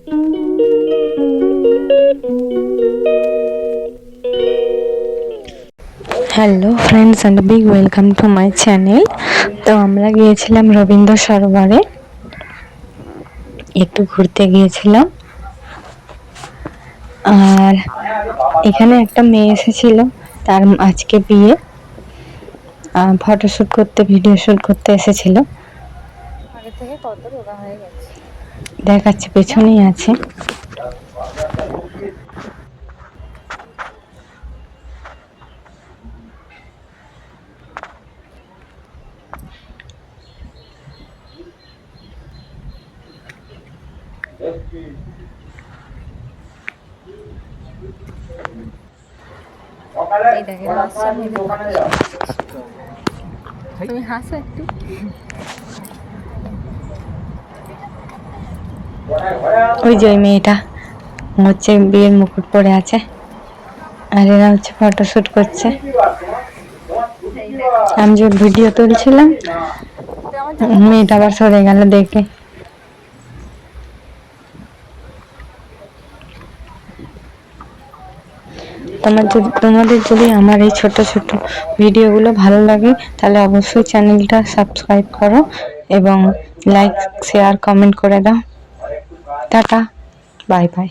Hello friends and big welcome to my channel. তো আমরা গিয়েছিলাম রবীন্দ্র সরোবরে, একটু ঘুরতে গিয়েছিলাম। আর এখানে একটা মেয়ে এসেছিল, তার আজকে বিয়ে। ফটোশ্যুট করতে, ভিডিও শ্যুট করতে এসেছিল। আগে থেকে কত রোগা হয়ে গেছে দেখাচ্ছে, পেছনেই আছে। এই দেখেন হাসছে, আমি তুমি হাসো একটু। ওই যে ওই মেয়েটা হচ্ছে বিয়ের মুকুট পরে আছে, আর এরা হচ্ছে ফটোশ্যুট করছে। আমি যে ভিডিও তুলছিলাম, মেয়েটা আবার সরে গেল দেখে। তোমাদের যদি আমার এই ছোট ছোট ভিডিওগুলো ভালো লাগে, তাহলে অবশ্যই চ্যানেলটা সাবস্ক্রাইব করো এবং লাইক, শেয়ার, কমেন্ট করে দাও। Tata, bye bye.